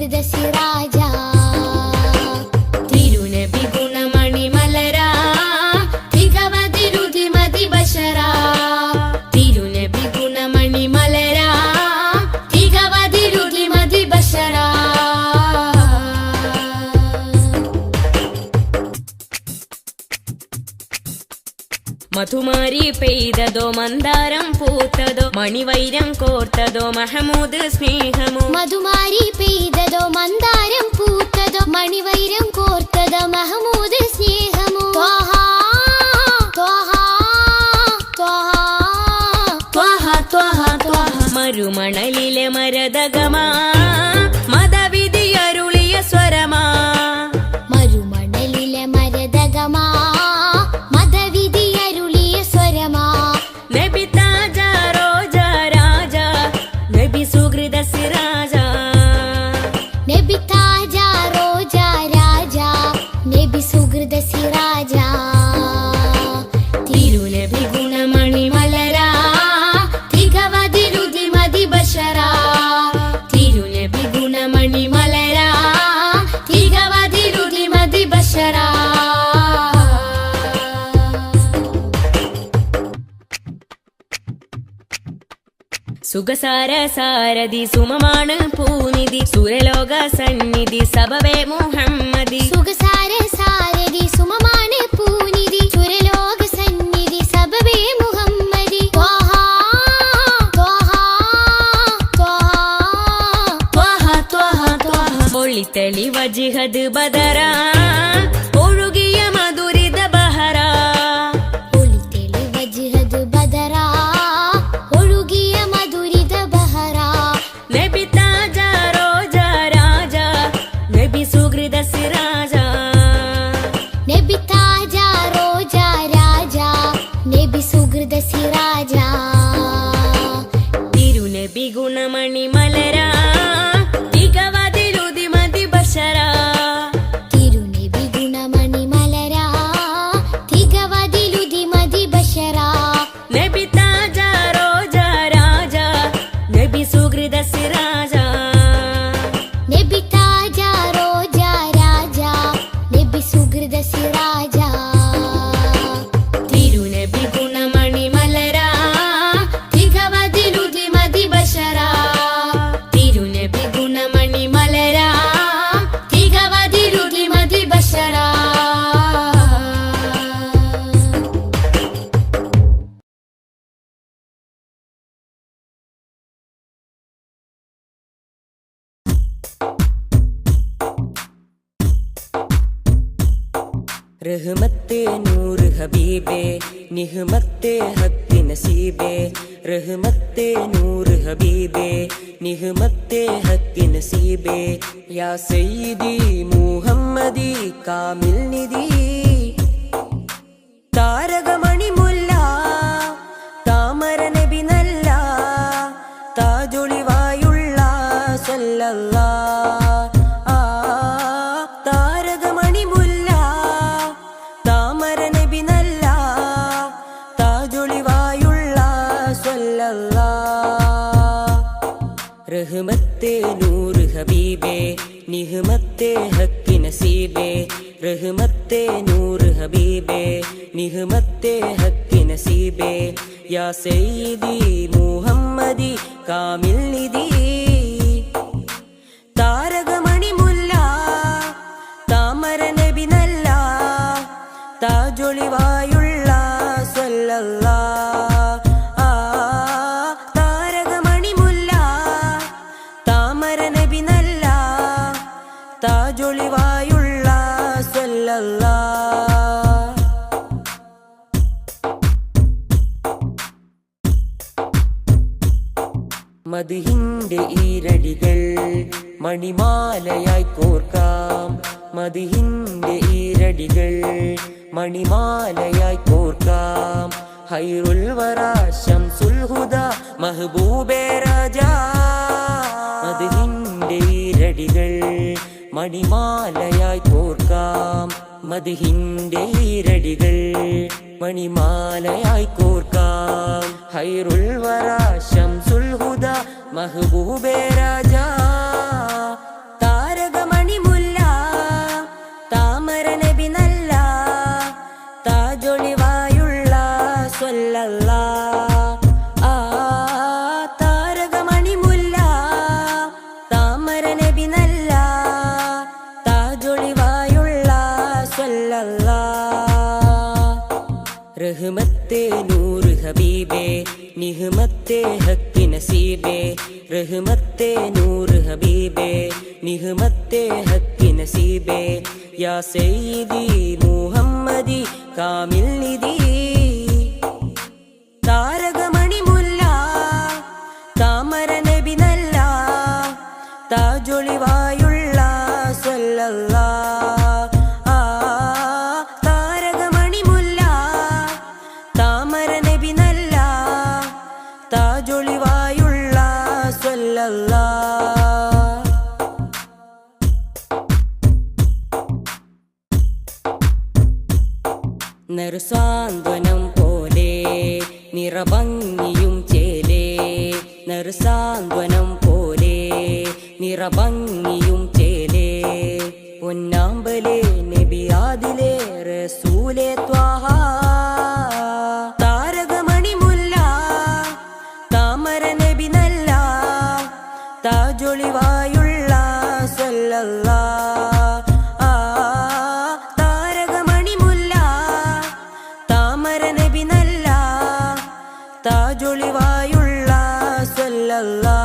സുഹൃത സിറാജ തിരുനബി ഗുണമണി മലര തികവതിരുതി മതി ബശര തിരുനബി ഗുണമണി മലര തികവതിരുതി മതി ബശര മധുമാരി പെയ്തതോ മന്ദാരം പൂത്തതോ മണിവൈരം കോർത്തതോ മഹമൂദ് സ്നേഹമോ മധുമാരി പെയ്തതോ മന്ദാരം പൂത്തതോ മണിവൈരം കോർത്തതോ മഹമൂദ് സ്നേഹമോ ത്വഹ ത്വഹ ത്വഹ ത്വഹ ത്വഹ ത്വഹ മരുമണലിലെ മരതകമാ മദവിധിയരുളിയ സ്വരമാ മരുമണലിലെ മരതകമാ തിരുനബി ഗുണമണി മലര തികവതിരുതി മതി ബശര തിരുനബി ഗുണമണി മലര തികവതിരുതി മതി ബശര സുഖസാര സാരഥി സുമമാണ് പൂനിധി സുരലോക സന്നിധി സബവേ മുഹമ്മദി സുഖസാര സാരഥി സുമമാണ് പൂനിധി സുരലോക സന്നിധി സബവേ മുഹമ്മദി ത്വഹ ത്വഹ ത്വഹ ത്വഹ ത്വഹ ഒളിത്തളി വജ്ഹദ് ബദര ഒഴുകിയ മധുരിത ബഹര ഒളിത്തളി വജ്ഹദ് ബദര തിരുനബി ഗുണമണി മലര തികവതിരുതി മതി ബശര തിരുനബി ഗുണമണി മലര തികവതിരുതി മതി ബശര നബി താജ റോജ രാജ നബി സുഹൃത സിറാജ നബി താജ റോജ രാജ നബി സുഹൃത സിറാജ തിരുനബി ഗുണമണി മലര തികവതിരുതി മതി ബശര തിരുനബി ഗുണമണി മലര തികവതിരുതി മതി ബശര रहमते नूर हबीबे निहमते हक नसीबे रहमते नूर हबीबे निहमते हक नसीबे या सय्यदी मुहम्मदी कामिल निधि तारकमणि मुല്ല താമര നബി നല്ല താജൊളിവായുള്ള സല്ലല്ലാഹ് रहमते नूर हबीबे निहमते हक नसीबे रहमते नूर हबीबे निहमते हक नसीबे या सय्यदी मुहम्मदी कामिल निधि तारकमणि मुല്ല താമര നബി നല്ല താജൊളിവായുള്ള സല്ലല്ലാഹ് താജൊളിവായുള്ള സല്ലല്ലാഹ് മദ്ഹിന്റെ ഈരടികൾ മണിമാലയായി കോർക്കാം മദ്ഹിന്റെ ഈരടികൾ മണിമാലയായി കോർക്കാം ഹൈറുൽ വറാ ശംസുൽ ഹുദാ മഹ്ബൂബേ രാജാ മദ്ഹിന്റെ ഈരടികൾ മണിമാലയായി കോർക്കാം മദ്ഹിന്റെ ഈരടികൾ മണിമാലയായി കോർക്കാം ഹൈറുൽ വറാ ശംസുൽ ഹുദാ महबूबे राजा റഹ്മത്തെ നൂറ് ഹബീബേ നിഹ്മത്തെ ഹക്ക് നസീബേ റഹ്മത്തെ നൂറ് ഹബീബേ നിഹ്മത്തെ ഹക്ക് നസീബേ യാ സയ്യിദി മുഹമ്മദി കാമിൽ നിധി താരകമണി മുല്ല താമര നബി നല്ല താജൊളിവായുള്ള സ്വല്ലല്ലാ താരകമണി മുല്ല താമര നബി നല്ല താജൊളിവായുള്ള സ്വല്ലല്ലാ നറുസാന്ത്വനം പോലെ നിറഭംഗിയും ചേലേ നറുസാന്ത്വനം പോലെ നിറഭംഗിയും ചേലേ പൊന്നാമ്പലേ നബിയാദിലേ റസൂലേ ത്വാഹ താരകമണി മുല്ല താമര നബി നല്ല താജൊളിവായുള്ള സ്വല്ലല്ലാ താജൊളിവായുള്ള സ്വല്ലല്ലാ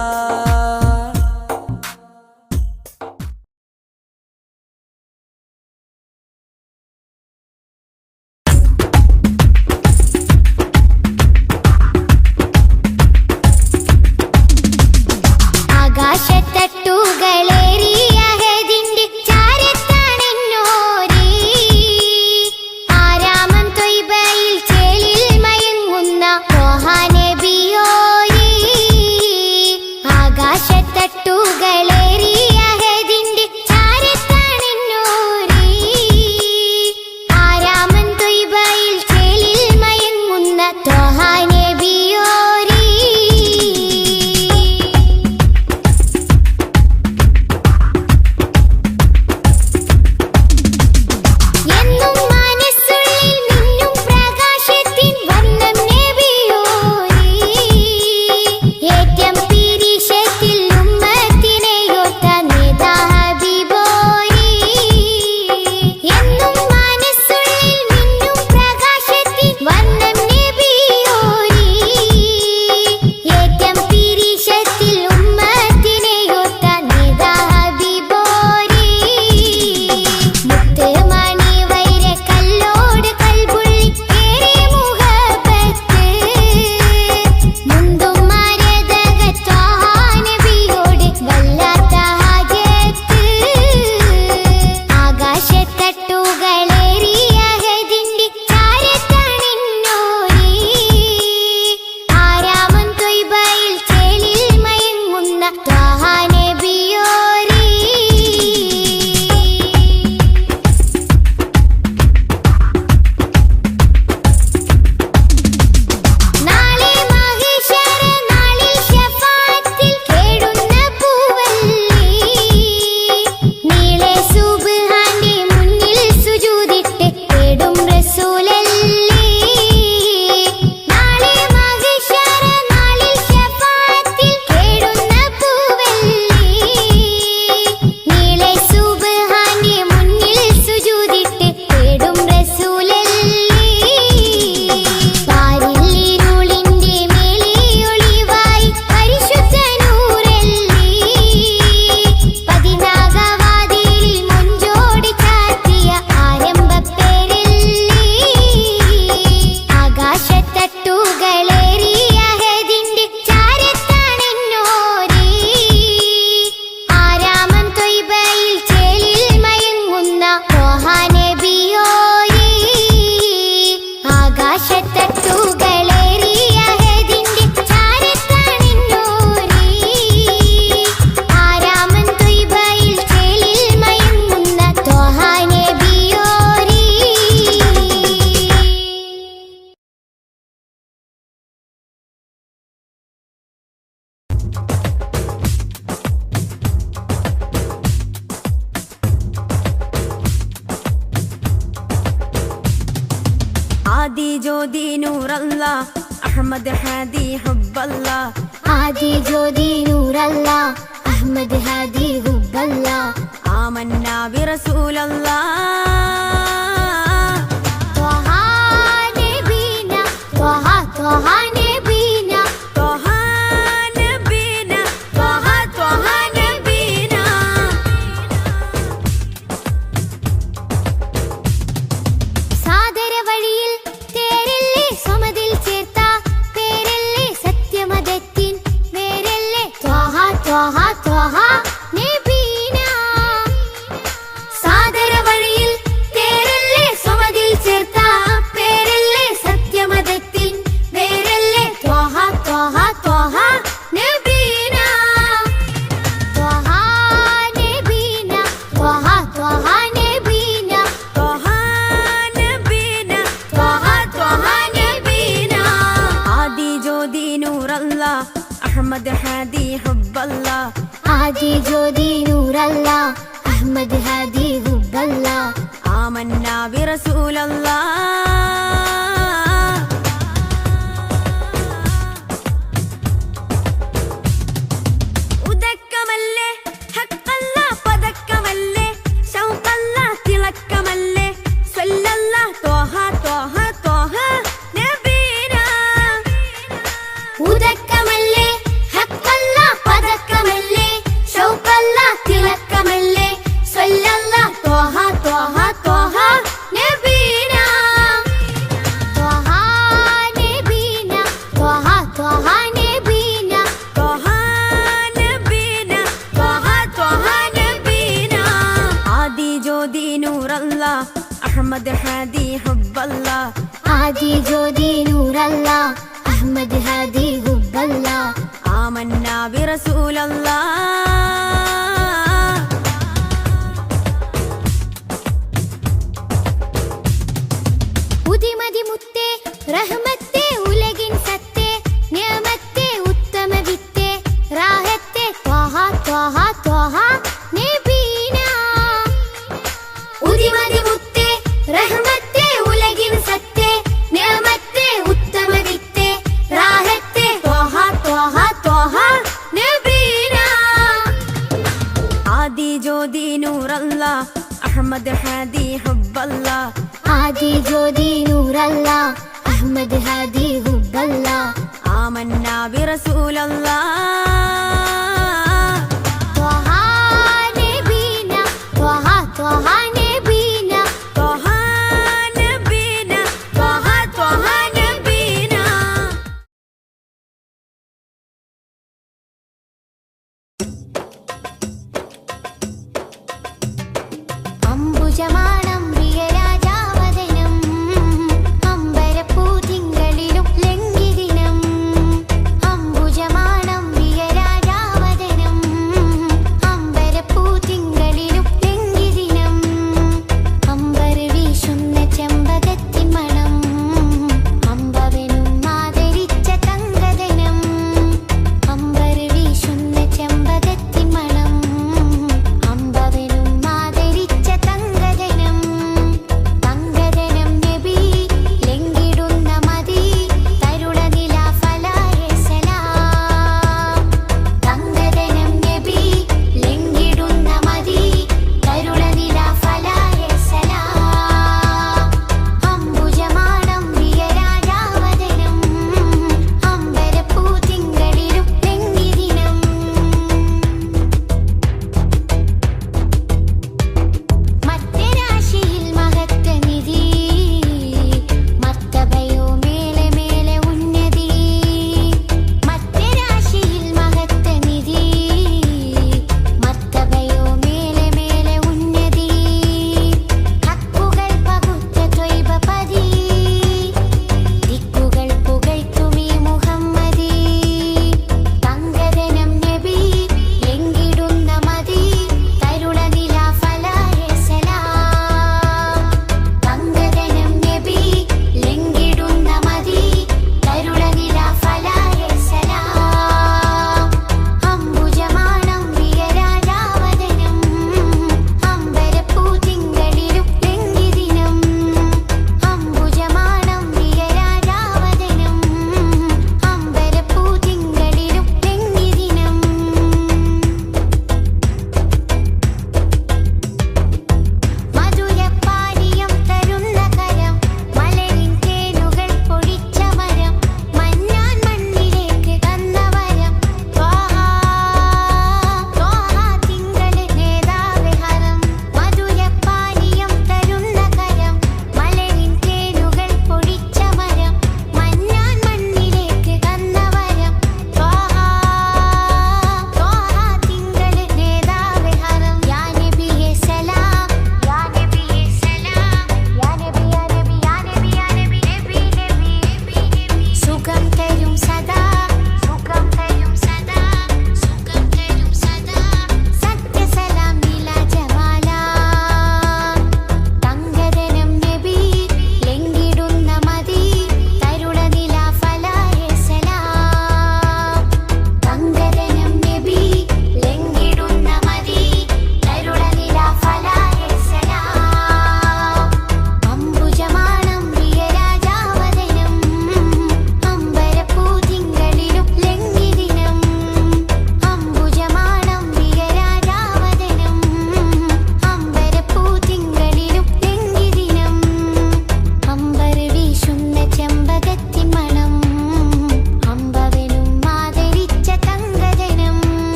ആകാശത്തട്ടുകളേറിയ ഹദിന്റെ ചാരത്താണെന്നോരേ ആരാമം ത്വയ്ബയിൽ ചേലിൽ മയങ്ങുന്ന ത്വാഹാ നബിയോരേ ആകാശത്തട്ടുകളേറിയ ഹദിന്റെ ചാരത്താണെന്നോരേ ആരാമം ത്വയ്ബയിൽ ചേലിൽ മയങ്ങുന്ന ത്വാഹാ നബിയോരേ എന്നും മനസ്സുള്ളിൽ മിന്നും പ്രകാശത്തിൻ വർണ്ണം നബിയോരേ ഏറ്റം പീരിഷത്തിൽ ഉമ്മത്തിനെ യോർത്ത നേതാ ഹബീബോരേ എന്നും മനസ്സുള്ളിൽ മിന്നും പ്രകാശത്തിൻ വർണ്ണം നബിയോരേ ഏറ്റം പീരിഷത്തിൽ ഉമ്മത്തിനെ യോർത്ത നേതാ ഹബീബോരേ മുത്ത് മണി വൈര കല്ലോട് കൽബുള്ളി ഏറെ മുഹബത്ത് മുന്തും മരതക ത്വാഹാ നബിയോട് വല്ലാത്ത ഹാജത്ത് ആകാശത്തട്ടുകളേറിയ ഹദിന്റെ ചാരത്താണെന്നോരേ ആരാമം ത്വയ്ബയിൽ ചേലിൽ മയങ്ങുന്ന ത്വാഹാ നബിയോരേ നാളെ മഹ്ശറ നാളിൽ ശഫാഅത്തിൽ കേടുന്ന പൂവല്ലേ നീളെ സുബ്ഹാന്റെ മുന്നിൽ സുജൂദിട്ട് കേടും റസൂലല്ലേ നാളെ മഹ്ശറ നാളിൽ ശഫാഅത്തിൽ കേടുന്ന പൂവല്ലേ നീളെ സുബ്ഹാന്റെ മുന്നിൽ സുജൂദിട്ട് കേടും റസൂലല്ലേ പാരില്ലിരുളിന്റെ മേലെ ഒളിവായി പരിശുദ്ധ നൂറല്ലേ പതിനാഗവാതിലിൽ മുഞ്ചോടി ചാർത്തിയ ആരംഭപ്പേരല്ലേ ആകാശത്തട്ടുകളേറിയ ഹദിന്റെ ചാരത്താണെന്നോരേ ആരാമം ത്വയ്ബയിൽ ചേലിൽ മയങ്ങുന്ന ത്വാഹാ നബിയോരേ ആകാശത്തട്ടുകളേറിയ ഹദിന്റെ ചാരത്താണെന്നോരേ ആരാമം ത്വയ്ബയിൽ ചേലിൽ മയങ്ങുന്ന ത്വാഹാ നബിയോരേ ആദി ജ്യോതി നൂറല്ല അഹമ്മദ് ഹാദി ഹബ്ബല്ല ആദി ജ്യോതി നൂറല്ല അഹ്മദ് ഹാദി ഹുബ്ബല്ല ആമന്നാ ബിറസൂലല്ലാ ത്വാഹാ നബി أحمد هادي حب الله آمنا برسول الله ഉദക്കമല്ലേ ഹക്കല്ലാ പദക്കമല്ലേ ശൗഖല്ലാ തിളക്കമല്ലേ സല്ലല്ലാ ത്വഹ ത്വഹ ത്വഹ നബീന ഉദക്കമല്ലേ ഹക്കല്ലാ പദക്കമല്ലേ ശൗഖല്ലാ തിളക്കമല്ലേ സല്ലല്ലാ ത്വഹ ത്വഹ ത്വഹ നബീന ത്വഹ നബീന ത്വഹ ത്വഹ നബീന ത്വഹ നബീന ത്വഹ ത്വഹ നബീന ആദി ജ്യോതി നൂറല്ലാ അഹ്മദ് ഹാദി ഹുബ്ബല്ലാ ആദി ജ്യോതി നൂറല്ലാ അഹ്മദ് ഹാദി ഹുബ്ബല്ലാ ആമന്നാ ബിറസൂലല്ലാഹ് ഉദിമതി മുത്തേ റഹ്മത്തേ ഉലകിൻ സത്തേ നിയമത്തേ ഉത്തമ വിത്തേ റാഹത്തേ ത്വഹ ത്വഹ ത്വഹ നബീന ഉദിമതി മുത്തേ റഹ്മത്തേ ഉലകിൻ സത്തേ നിയമത്തേ ഉത്തമ വിത്തേ റാഹത്തേ ത്വഹ ത്വഹ ത്വഹ നബീന ആദി ജ്യോതി നൂറല്ലാ അഹ്മദ് ഹാദി ഹുബ്ബല്ലാ ആദി ജ്യോതി നൂറല്ലാ അഹ്മദ് ഹാദി ഹുബ്ബല്ലാ ആമന്നാ ബിറസൂലല്ലാഹ് ത്വഹ നബീന ത്വഹ ത്വഹ നബീന ത്വഹ നബീന ത്വഹ ത്വഹ നബീന അംബുജമാണം പ്രിയരാജാവദനം അമ്പരപ്പൂ തിങ്കളിലും ലംഘിദിനം അംബുജമാണം പ്രിയരാജാവദനം അമ്പരപ്പൂ തിങ്കളിലും ലംഘിദിനം അമ്പർ വീശുന്ന ചെമ്പകത്തിൻ മണം അമ്പവനും ആദരിച്ച തങ്കദനം അമ്പർ വീശുന്ന ചെമ്പകത്തിൻ മണം അമ്പവനും ആദരിച്ച തങ്കദനം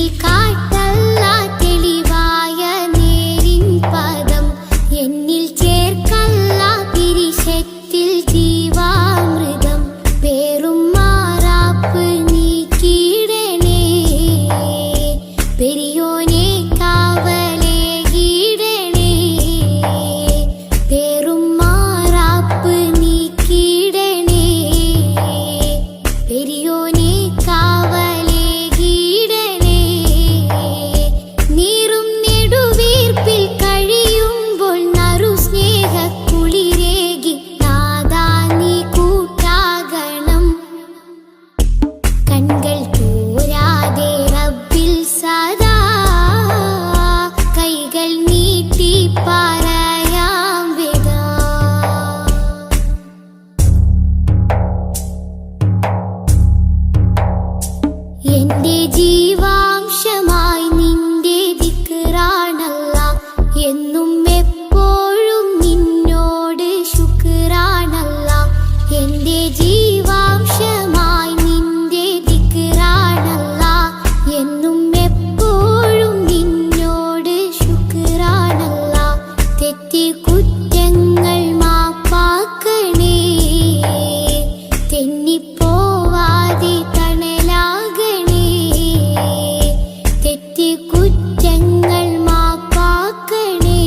മിഴിയിൽ കാട്ടല്ല തെളിവായ നേരിൻ പദം എന്നിൽ ചേർക്കല്ല പിരിശത്തിൽ ജീവാമൃതം പേറും മാറാപ്പ് നീക്കിയിടണേ പെരിയോനെ കാവലേകിടണേ പേറും മാറാപ്പ് നീക്കിയിടണേ പെരിയോനെ കാവലേകിടണേ നീറും നെടുവീർപ്പിൽ കഴിയുമ്പോൾ നറു സ്നേഹക്കുളിരേകി നാദാ നീ കൂട്ടാകണം കൺകൾ തോരാതെ റബ്ബിൽ സദാ കൈകൾ നീട്ടി പറയാം വിദാ എന്റെ ജീവാംശമായി നിന്റെ ദിക്റാണല്ലാ എന്നും എപ്പോഴും നിന്നോട് ശുക്റാണല്ലാ എന്റെ ജീവാംശമായി നിന്റെ ദിക്റാണല്ലാ എന്നും എപ്പോഴും നിന്നോട് ശുക്റാണല്ലാ തെറ്റി കുറ്റങ്ങൾ മാപ്പാക്കണേ തെന്നിപ്പോവാതെ തണലാകണേ തെറ്റി കുറ്റങ്ങൾ മാപ്പാക്കണേ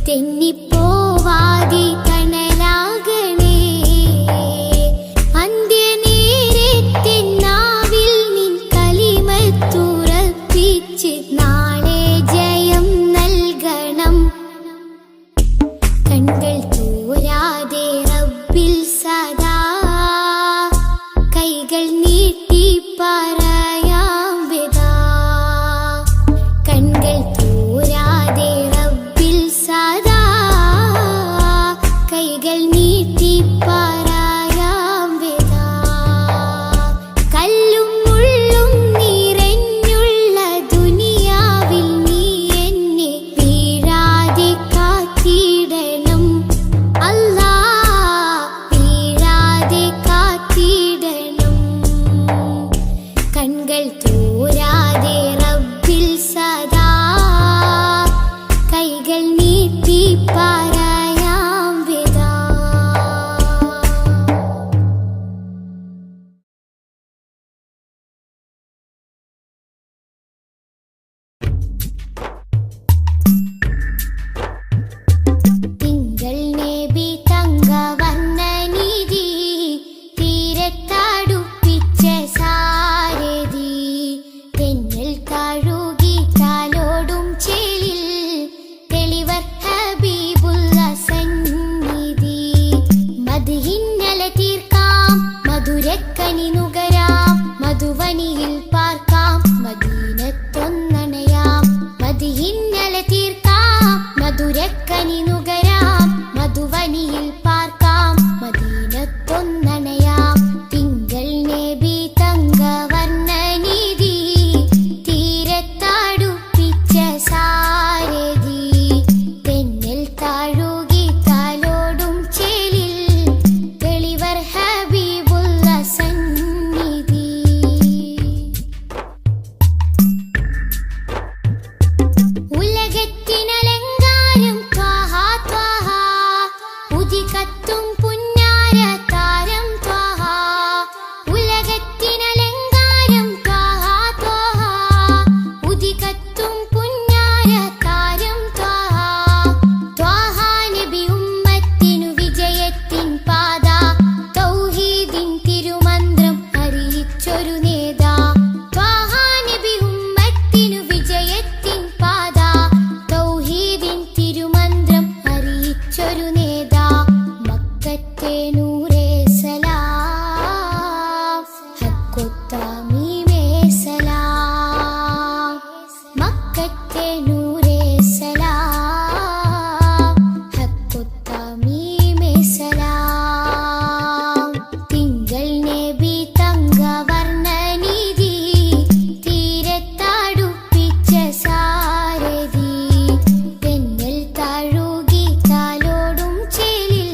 തെന്നിപ്പോവാതെ തണലാകണേ അന്ത്യനേരത്തെ നാവിൽ നിൻ കലിമത്തുറപ്പിച്ച് നാളെ ജയം നൽകണം കൺകൾ തോരാതെ റബ്ബിൽ സദാ കൈകൾ നീട്ടി പറയാം വിദാ കൺകൾ തോരാതെ റബ്ബിൽ സദാ കൈകൾ നീട്ടി പറയാം വിദാ കല്ലും മുള്ളും നിറഞ്ഞുള്ള ദുനിയാവിൽ നീ എന്നെ വീഴാതെ കാത്തിടണം അല്ലാ വീഴാതെ കാത്തിടണം കൺകൾ തോരാതെ റബ്ബിൽ സദാ കൈകൾ നീട്ടി പറയാം വിദാ തിങ്കൾ നബി തങ്കവർണ്ണ നിധി തീരത്തടുപ്പിച്ച സാരഥി തെന്നൽ താഴുകി കാലോടും ചേലിൽ തെളിവർ ഹബീബുള്ള സന്നിധി മദ്ഹിന്നല തീർക്കാം മധുരക്കനി നുകരാം മധുവനിയിൽ പാർക്കാം മദീനത്തൊന്നണയാം മദ്ഹിന്നല തീർക്കാം മധുരക്കനി നുകരാം മധുവനിയിൽ പാർക്കാം മദീനത്തൊന്നണയാം തിങ്കൾ നബി തങ്കവർണ്ണ നിധി തീരത്തടുപ്പിച്ച സാരഥി തെന്നൽ താഴുകി കാലോടും ചേലിൽ തെളിവർ ഹബീബുള്ള സന്നിധി ഉലകത്തിനലങ്കാരം ത്വാഹ ത്വാഹ ഉദികത്തും പുന്നാര താരം ത്വാഹ ഉലകത്തിനലങ്കാരം ത്വാഹ ത്വാഹ ഉദികത്തും പുന്നാര താരം ത്വാഹ ത്വാഹ നബി ഉമ്മത്തിനു വിജയത്തിൻ പാത തൗഹീദിൻ തിരുമന്ത്രം അറിയിച്ചൊരു നേതാ ത്വാഹ നബി ഉമ്മത്തിനു വിജയത്തിൻ പാത തൗഹീദിൻ തിരുമന്ത്രം അറിയിച്ചൊരു നേതാ മക്കത്തെ നൂറേ സലാം ഹക്കൊത്താമീമേ സലാം മക്കത്തെ നൂറേ സലാം ഹക്കൊത്താമീമേ സലാം തിങ്കൾ നബി തങ്കവർണ്ണ നിധി തീരത്തടുപ്പിച്ച സാരഥി തെന്നൽ താഴുകി കാലോടും ചേലിൽ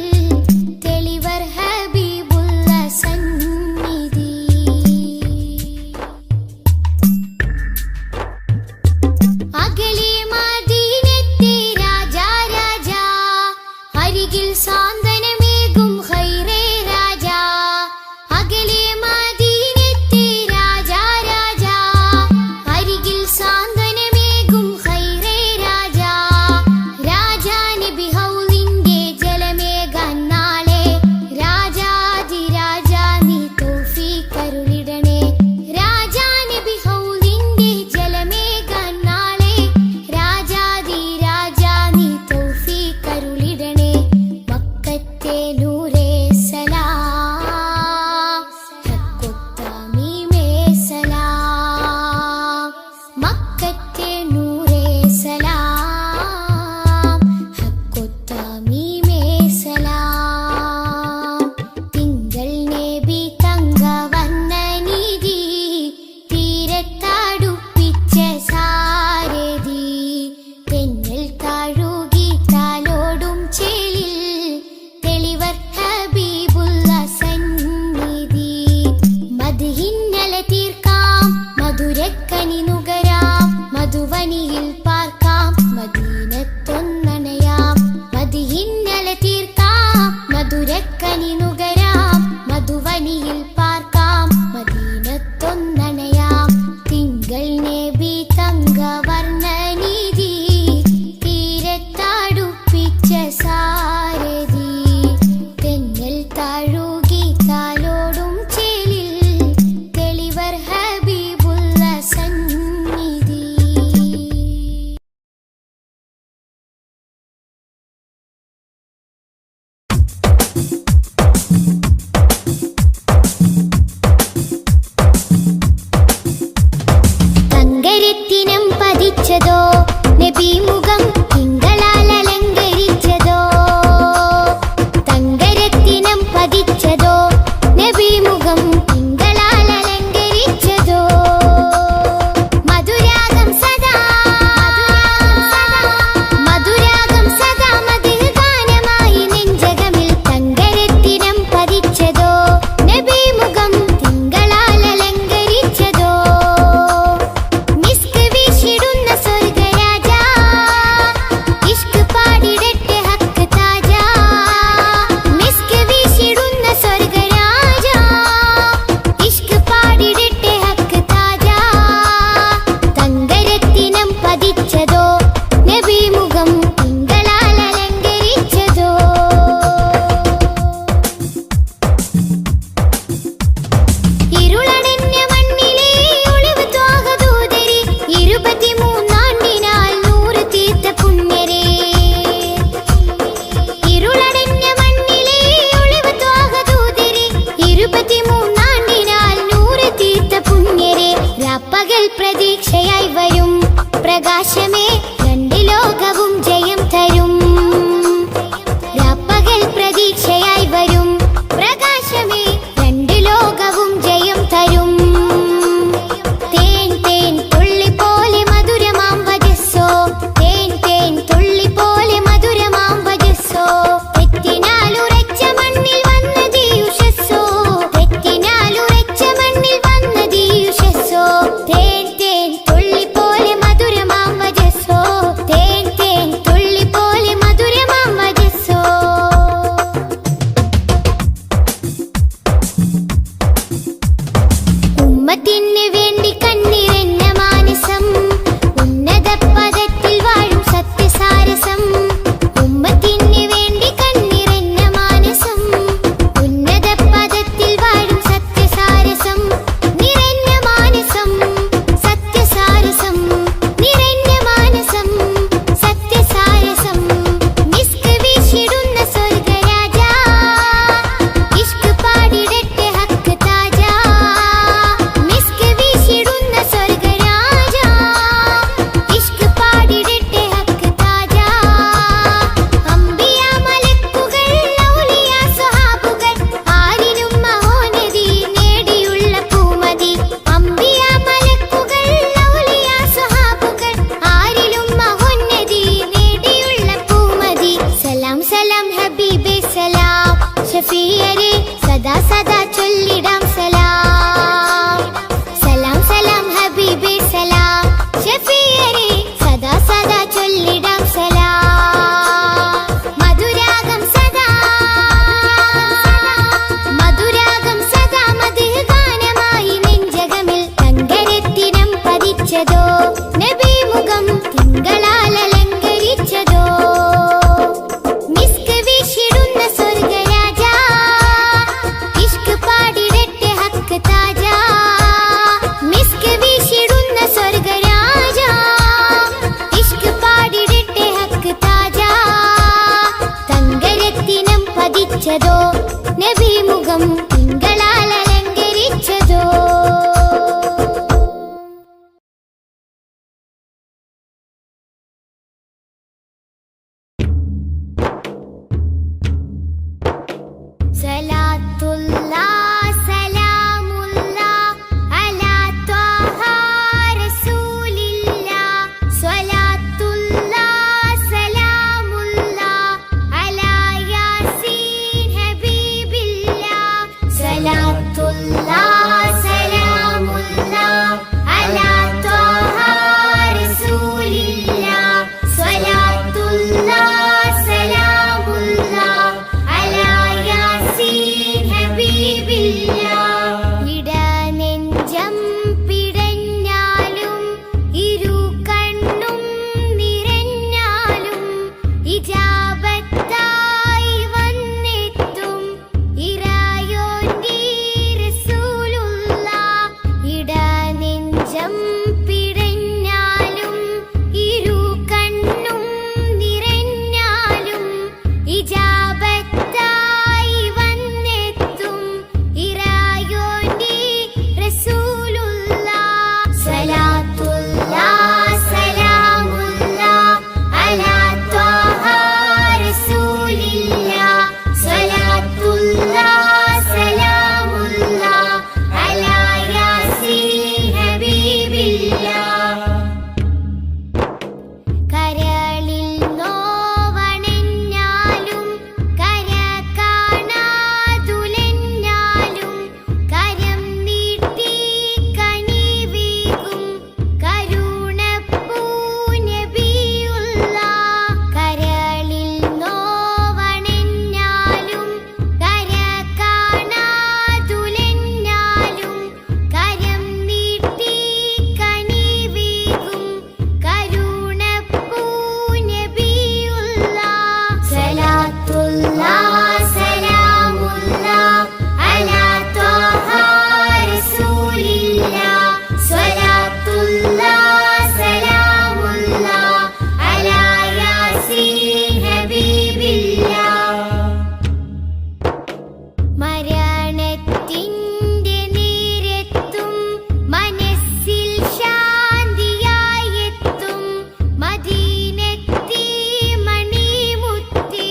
തെളിവർ ഹബീബുള്ള സന്നിധി മധുരക്കനി നുകരാം മധുവനിയിൽ പാർക്കാം മദീനത്തൊന്നണയാം മദിഹിന്നല തീർക്കാം മധുരക്കനി നുകരാം മധുവനിയിൽ പാർക്കാം മദീനത്തൊന്നണയാം തിങ്കൾ നബി തങ്കവർണ്ണനിധി തീരത്തടുപ്പിച്ച സാരഥി തെന്നൽ താഴുകി താലോടും ചേലിൽ തെളിവർ ഹബീബുള്ള സന്നിധി മനസ്സിൽ ശാന്തിയായെത്തും മദീനത്തി മണിമുത്തി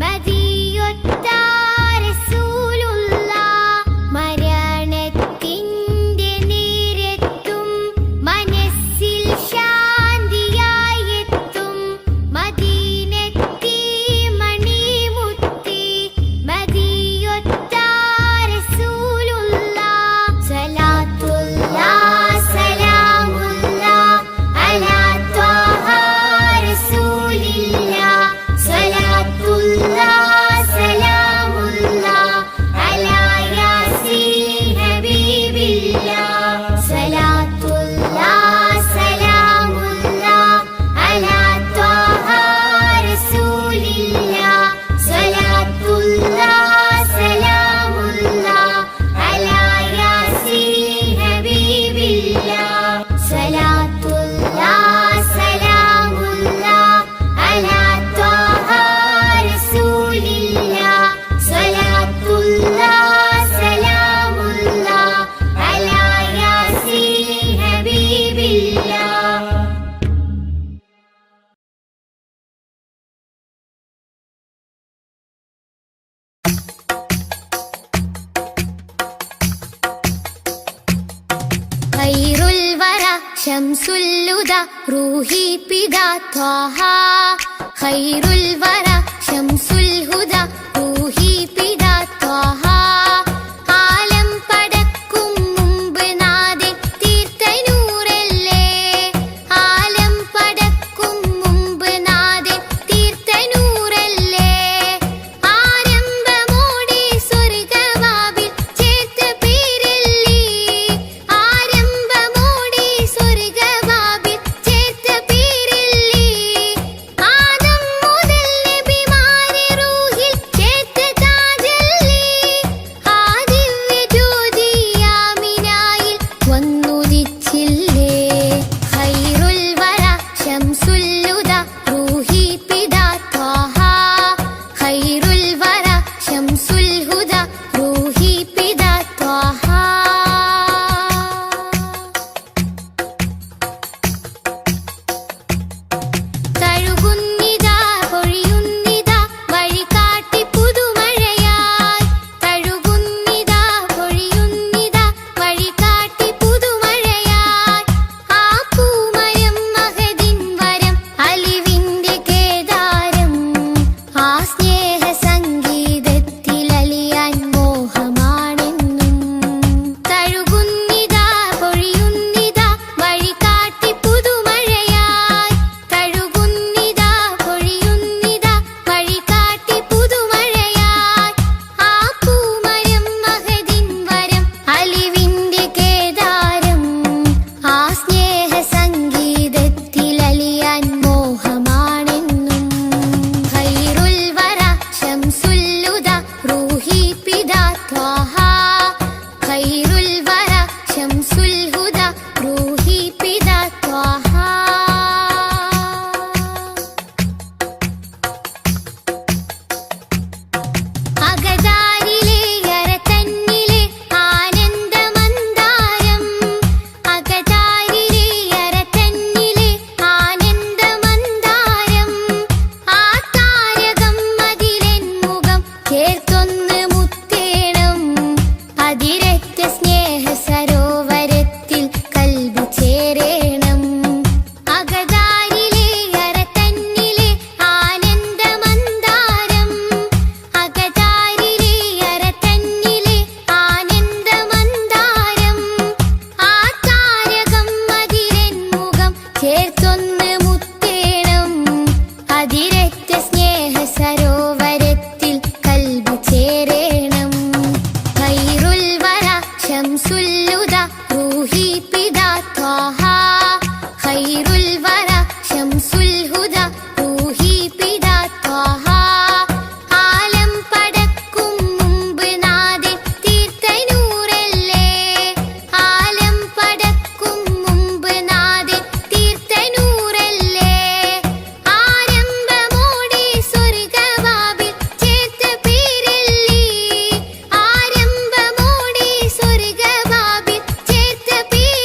മദിയൊത്ത റസൂലുള്ള മരണത്തിൻ്റെ നേരത്തും മനസ്സിൽ ശാന്തിയായെത്തും മദീനത്തി മണിമുത്തി മദിയൊത്ത റസൂലുള്ള സലാത്തുല്ലാഹ് സലാമുല്ലാഹ് അലാ ത്വാഹ റസൂലില്ലാഹ് സലാത്തുല്ലാഹ് സലാമുല്ലാഹ് അലാ യാസീൻ ഹബീബില്ലാഹ് സലാത്തുല്ലാഹ് സലാമുല്ലാഹ് അലാ ത്വാഹ റസൂലില്ലാഹ് സലാത്തുല്ലാഹ് സലാമുല്ലാഹ് അലാ യാസീൻ ഹബീബില്ലാഹ് സലാത്തുല്ലാഹ് സലാമുല്ലാഹ് അലാ ത്വാഹ റസൂലില്ലാഹ് സലാത്തുല്ലാഹ് സലാമുല്ലാഹ് അലാ യാസീൻ ഹബീബില്ലാഹ്. ഖൈറുൽ വറ ശംസുൽ ഹുദ റൂഹി പിതാ ത്വാഹ ഖൈറുൽ വറ ശംസുൽ ഹുദ റൂഹി പിതാ ത്വാഹ ആലം പടക്കും മുമ്പ് നാദൻ തീർത്ത നൂറല്ലേ ആലം പടക്കും മുമ്പ് നാദൻ തീർത്ത നൂറല്ലേ ആരംഭമോടെ സ്വർഗവാതിൽ ചേർത്ത പേരല്ലേ ആരംഭമോടെ സ്വർഗവാതിൽ ചേർത്ത പേരല്ലേ ആദം മുതൽ നബിമാരെ റൂഹിൽ ചേർത്ത താജല്ലേ ആ ദിവ്യ ജ്യോതി ആമിനായിൽ വന്നുദിച്ചില്ലേ ഖൈറുൽ വറ ശംസുൽ ഹുദ റൂഹി പിതാ ത്വാഹ ഖൈറുൽ വറ ശംസുൽ ഹുദ റൂഹി പിതാ ത്വാഹ. തഴുകുന്നിതാ പൊഴിയുന്നിതാ വഴികാട്ടി പുതുമഴയായി തഴുകുന്നിതാ പൊഴിയുന്നിതാ വഴികാട്ടി പുതുമഴയായി ആ പൂമരം മഹദിൻ വരം അലിവിന്റെ കേദാരം ആ സ്നേഹ സംഗീതത്തിൽ അലിയാൻ മോഹമാണെന്നും തഴുകുന്നിതാ പൊഴിയുന്നിതാ വഴികാട്ടി പുതുമഴയായി തഴുകുന്നിതാ പൊഴിയുന്നിതാ വഴികാട്ടി പുതുമഴയായി ആ പൂമരം മഹദിൻ വരം അലിവിന്റെ കേദാരം ആ സ്നേഹ സംഗീതത്തിൽ അലിയാൻ മോഹമാണെന്നും ഖൈറുൽ വറ ശംസുൽ ഹുദ റൂഹി പിതാ ത്വാഹ ഖൈറുൽ വറ ശംസുൽ ഹുദ റൂഹി പിതാ ത്വാഹ. അകതാരിലെ അരതന്നിലെ ആനന്ദമന്ദാരം അകതാരിലെ അരതന്നിലെ ആനന്ദമന്ദാരം ആ താരകം അതിലെൻ മുഖം ചേർത്തൊന്ന് മുത്തേണം അതിരറ്റ സ്നേഹ സരോവരത്തിൽ കൽബ് ചേരേണം അകതാരിലെ അരതന്നിലെ ആനന്ദമന്ദാരം അകതാരിലെ അരതന്നിലെ ആനന്ദമന്ദാരം ആ താരകം അതിലെൻ മുഖം ചേർത്തൊന്ന് മുത്തേണം അതിരറ്റ സ്നേഹ സരോവരത്തിൽ കൽബ് ചേരേണം ഖൈറുൽ വറ ശംസുൽ ഹുദ റൂഹി പിതാ ത്വാഹ ഖൈറുൽ വറ ശംസുൽ ഹുദ റൂഹി പിതാ ത്വാഹ ആലം പടക്കും മുമ്പ് നാദൻ തീർത്ത നൂറല്ലേ ആലം പടക്കും മുമ്പ് നാദൻ തീർത്ത നൂറല്ലേ ആരംഭമോടെ സ്വർഗവാതിൽ ചേർത്ത പേരല്ലേ ആരംഭമോടെ സ്വർഗവാതിൽ ചേർത്ത പേരല്ലേ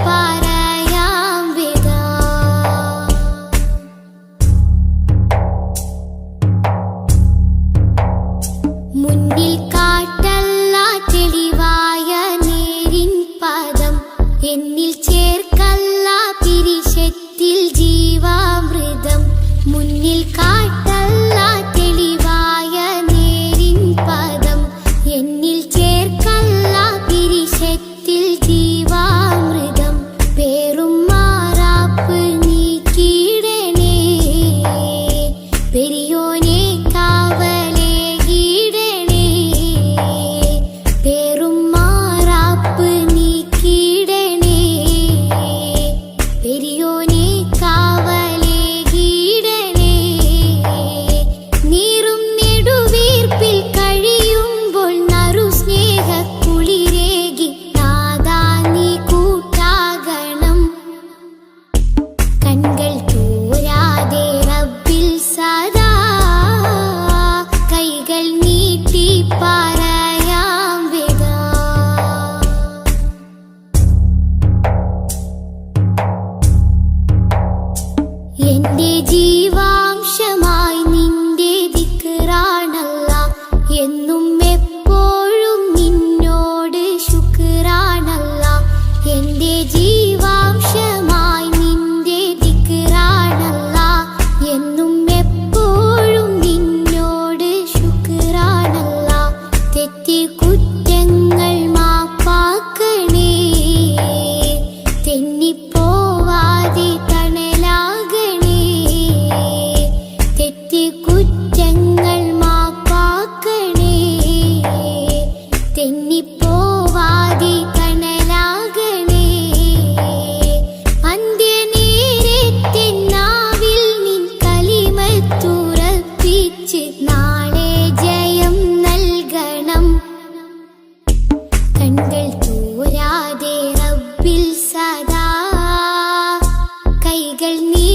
പറയാം വിതാ. മുന്നിൽ കാട്ടല്ല തെളിവായ നേരിൻ പദം, എന്നിൽ ചേർക്കല്ല പിരിശത്തിൽ ജീവാമൃതം. മുന്നിൽ കാട്ടല്ല തെളിവായ നേരിൻ പദം, എന്നിൽ ചേർക്കല്ല പിരിശത്തിൽ ജീവാമൃതം. പേറും മാറാപ്പ് നീക്കിയിടണേ, പെരിയോനെ കാവലേകിടണേ. പേറും മാറാപ്പ് നീക്കിയിടണേ, പെരിയോനെ കാവലേകിടണേ. നീറും നെടുവീർപ്പിൽ കഴിയുമ്പോൾ നറു സ്നേഹക്കുളിരേകി നാദാ നീ കൂട്ടാകണം. കൺകൾ തോരാതെ റബ്ബിൽ സദാ, കൈകൾ നീട്ടി പറയാം വിതാ. എന്റെ ജീവാംശമായി നിന്റെ ദിക്റാണല്ല, എന്നും എപ്പോഴും നിന്നോട് ശുക്റാണല്ല. എന്റെ ജീവാംശമായി നിന്റെ ദിക്റാണല്ല, എന്നും എപ്പോഴും നിന്നോട് ശുക്റാണല്ല. തെറ്റി കുറ്റങ്ങൾ മാപ്പാക്കണേ, തെന്നിപ്പോവാതെ തണലാകണേ. തെറ്റി കുറ്റങ്ങൾ മാപ്പാക്കണേ, തെന്നിപ്പോവാതെ തണലാകണേ. അന്ത്യനേരത്തെ നാവിൽ നിൻ കലിമത്തുറപ്പിച്ച് നാളെ ജയം നൽകണം. കൺകൾ തോരാതെ റബ്ബിൽ സദാ, കൈകൾ നീ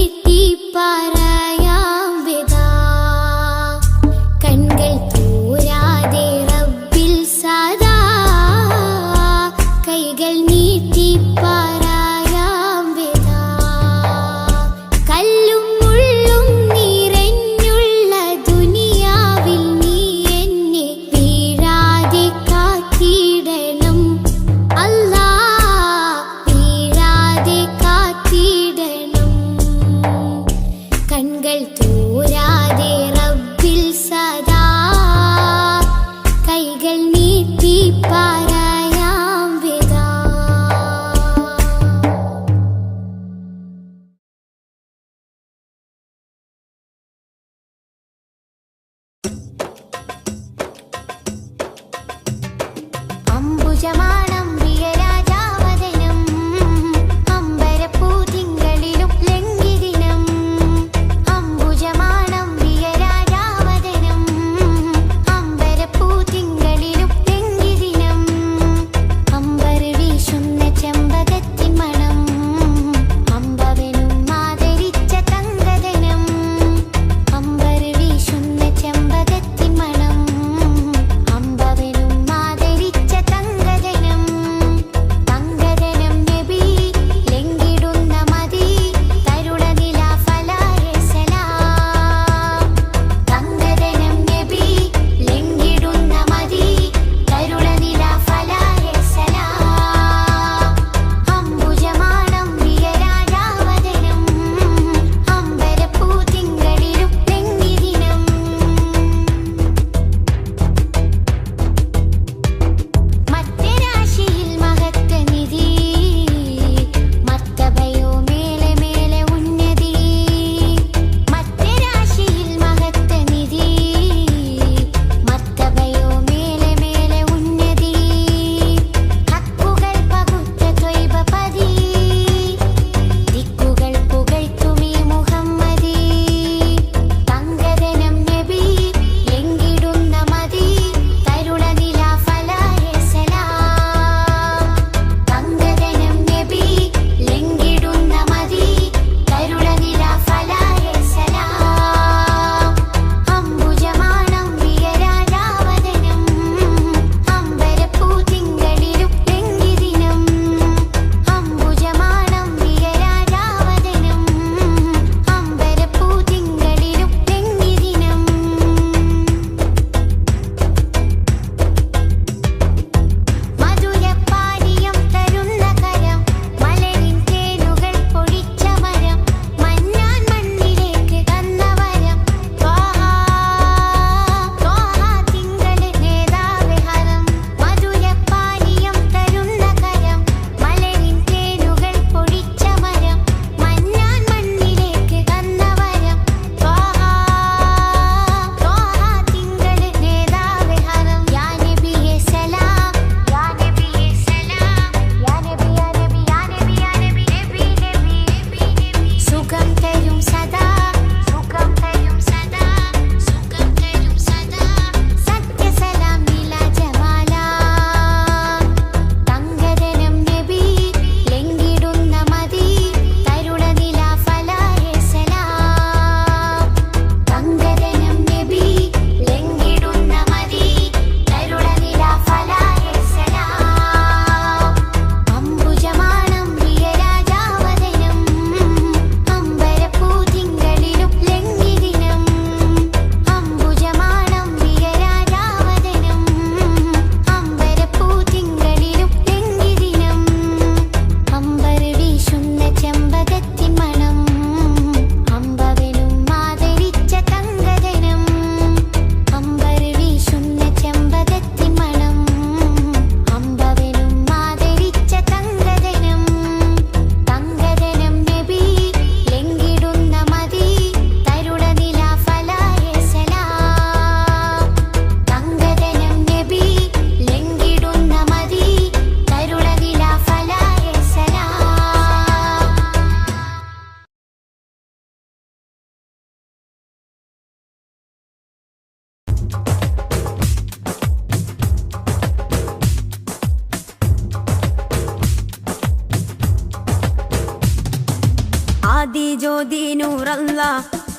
ആദി ജ്യോതി നൂറല്ല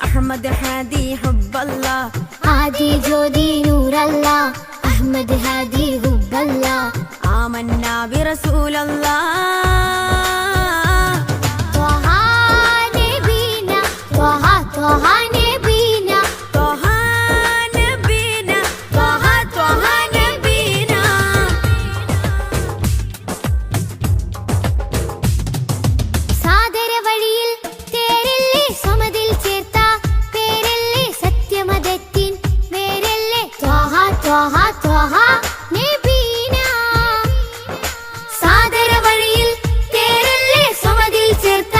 അഹമ്മദ് ഹാദി ഹുബ്ബല്ല ആദി ജ്യോതി നൂറല്ല അഹമ്മദ് ഹാദി ഹുബ്ബല്ല ആമന്നാ ബിറസൂലല്ലാ ത്വഹ നബീന ത്വഹ ത്വഹ നബീന ത്വഹ നബീന ത്വഹ ത്വഹ നബീന സാദര വഴിയിൽ തേരല്ലേ സമതിൽ ചേർത്ത പേരല്ലേ സത്യമതത്തിൻ വേരല്ലേ ത്വഹ ത്വഹ ത്വഹ നബീന സാദര വഴിയിൽ തേരല്ലേ സമതിൽ ചേർത്ത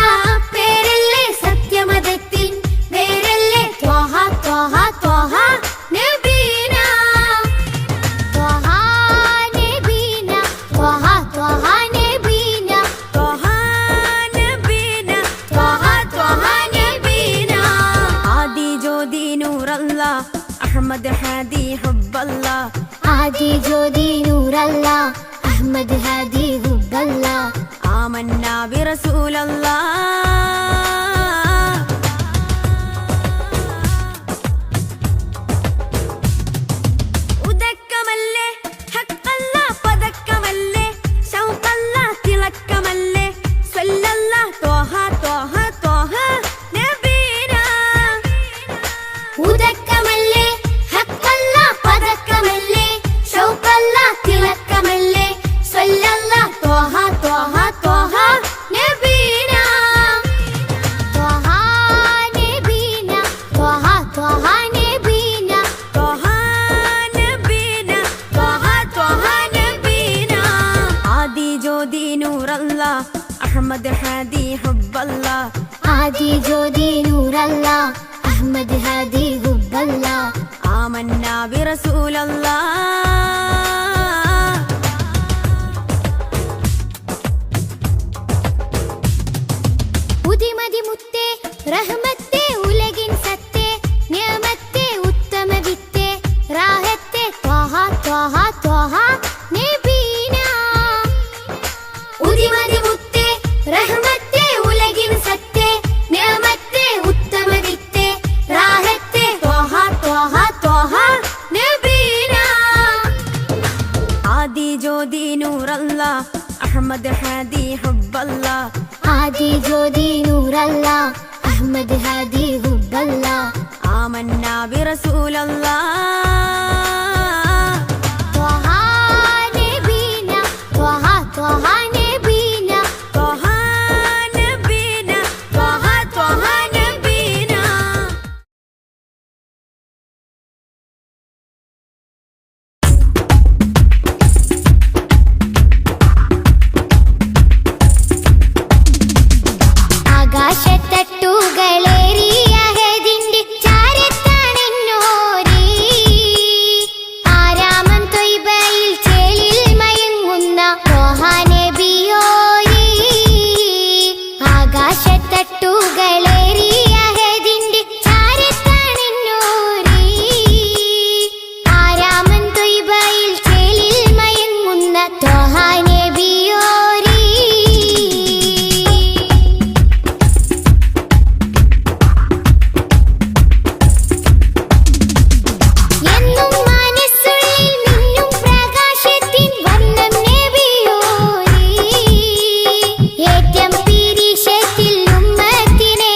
പേരല്ലേ സത്യമതത്തിൻ വേരല്ലേ ത്വഹ ത്വഹ ത്വഹ നബീന ത്വഹ നബീന ത്വഹ ത്വഹ നബീന ത്വഹ നബീന ത്വഹ ത്വഹ നബീന ആദി ജ്യോതി നൂറല്ല അഹമ്മദ് ഹാദി ഹുബ്ബല്ല ആദി ജ്യോതി നൂറല്ല അഹമ്മദ് ഹാദി ഹുബ്ബല്ല ആമന്നാ ബിറസൂലല്ലാ ഉദക്കമല്ലേ ഹഖല്ല പദക്കമല്ലേ ശൗഖല്ല തിളക്കമല്ലേ സ്വല്ലല്ല ത്വഹ ത്വഹ ത്വഹ നബീന ഉദക്കമല്ലേ ഹഖല്ല പദക്കമല്ലേ ശൗഖല്ല തിളക്കമല്ലേ സ്വല്ലല്ല ത്വഹ ത്വഹ ത്വഹ നബീന ത്വഹ നബീന ത്വഹ ത്വഹ നബീന ത്വഹ നബീന ത്വഹ ത്വഹ നബീന ആദി ജ്യോതി നൂറല്ല അഹമ്മദ് ഹാദി ഹുബ്ബല്ല ആദി ജ്യോതി നൂറല്ല അഹമ്മദ് ഹാദി ഹുബ്ബല്ല ആമന്നാ ബിറസൂലല്ലാ ഉദിമതി മുത്തേ റഹ്മത്തേ ഉലകിൻ സത്തേ നിയമത്തേ ഉത്തമ വിത്തേ റാഹത്തേ ത്വഹ ത്വഹ ത്വഹ നബീന ഉദിമതി മുത്തേ റഹ്മത്തേ ഉലകിൻ സത്തേ നിയമത്തേ ഉത്തമ വിത്തേ റാഹത്തേ ത്വഹ ത്വഹ ത്വഹ നബീന ആദി ജ്യോതി നൂറല്ല അഹമ്മദ് ഹാദി ഹുബ്ബല്ല ആദി ജ്യോതി നൂറല്ല അഹമ്മദ് ഹാദി ഹുബ്ബല്ല ആമന്നാ ബിറസൂലല്ലാ ത്വഹ നബീന ത്വഹ ത്വഹ നബീന ത്വഹ നബീന ത്വഹ ത്വഹ നബീന ആകാശത്തട്ടുകളേറിയ ഹദിന്റെ ചാരത്താണെന്നോരീ ആരാമം ത്വയ്ബയിൽ ചേലിൽ മയങ്ങുന്ന ത്വഹ നബിയോരീ ആകാശത്തട്ടുകളേറിയ ഹദിന്റെ ചാരത്താണെന്നോരീ ആരാമം ത്വയ്ബയിൽ ചേലിൽ മയങ്ങുന്ന ത്വഹ നബിയോരീ എന്നും മനസ്സുള്ളിൽ മിന്നും പ്രകാശത്തിൻ വർണ്ണം നബിയോരേ ഏറ്റം പിരിശത്തിൽ ഉമ്മത്തിനെ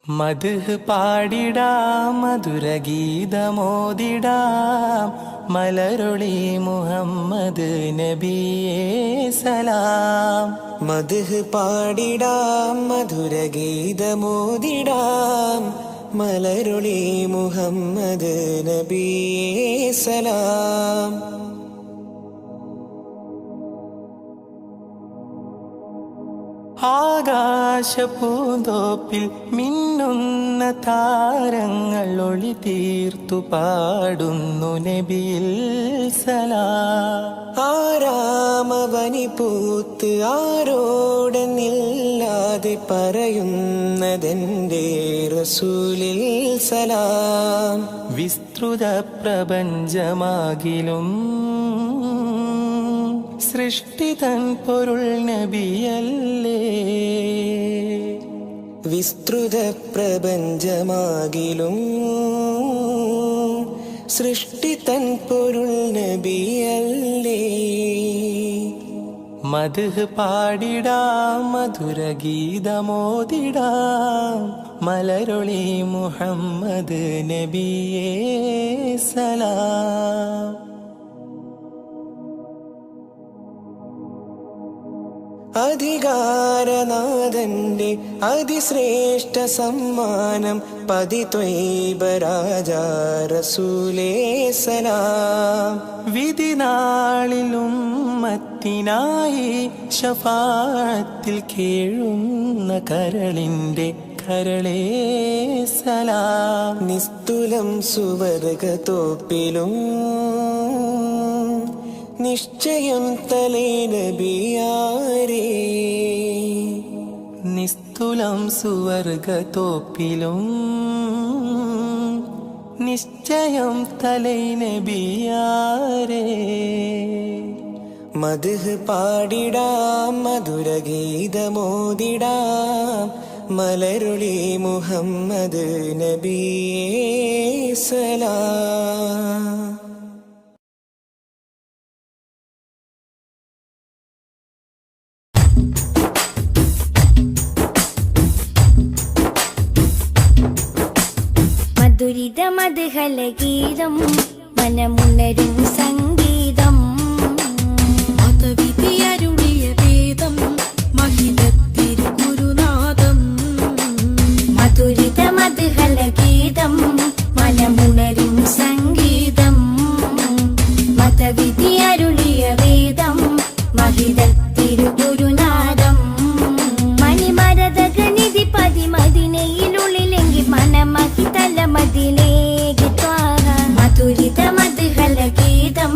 മദ്ഹ് പാടിടാം മധുരഗീതമോദിടാം മലരൊളി മുഹമ്മദ് നബിയേ സലാം. മദ്ഹ് പാടിടാം മധുരഗീതമോദിടാം മലരൊളി മുഹമ്മദ് നബിയേ സലാം. ആകാശപൂന്തോപ്പിൽ മിന്നുന്ന താരങ്ങൾ ഒളി തീർത്തു പാടുന്നു നബിയിൽ സലാം. ആരാമവനി പൂത്ത് ആരോടെന്നില്ലാതെ പറയുന്നതെന്റെ റസൂലിൽ സലാം. വിസ്തൃത പ്രപഞ്ചമാകിലും സൃഷ്ടിതൻ പൊരുൾ നബിയല്ലേ. വിസ്തൃത പ്രപഞ്ചമാകിലും സൃഷ്ടിതൻ പൊരുൾ നബിയല്ലേ. മദ്ഹ് പാടിടാം മധുരഗീതമോദിടാം മലരൊളി മുഹമ്മദ് നബിയേ സലാം. അധികാരനാഥന്റെ അതിശ്രേഷ്ഠ സമ്മാനം പതിത്വൈബ രാജാ റസൂലേ സലാം. വിധിനാളിലും മത്തിനായി ശഫാഅത്തിൽ കേഴുന്ന കരളിന്റെ കരളേ സലാം. നിസ്തുലം സുവർഗത്തോപ്പിലും നിശ്ചയം തലേ നബിയാരേ. നിസ്തുലം സുവർഗത്തോപ്പിലും നിശ്ചയം തലൈ നബിയാരേ. മദ്ഹ് പാടിടാം മധുരഗീതമോദിടാം മലരുളി മുഹമ്മദ് നബിയേ സലാം. മധുരിത മധുഹല ഗീതം മനമുണരും സംഗീതം മതവിധിയരുളിയ വേദം മഹിതത്തിരു ഗുരുനാഥം. മധുരിത മധുഹല ഗീതം മനമുണരും സംഗീതം മതവിധി അരുളിയ വേദം മഹിതത്തിരു ഗുരുനാഥം. മണിമരതകനിധി പതിമതിനയിലുള്ളിലെങ്കി മനമഹിതല മതിലേക്ക് ത്വാഹ. മധുരിത മധുഹല ഗീതം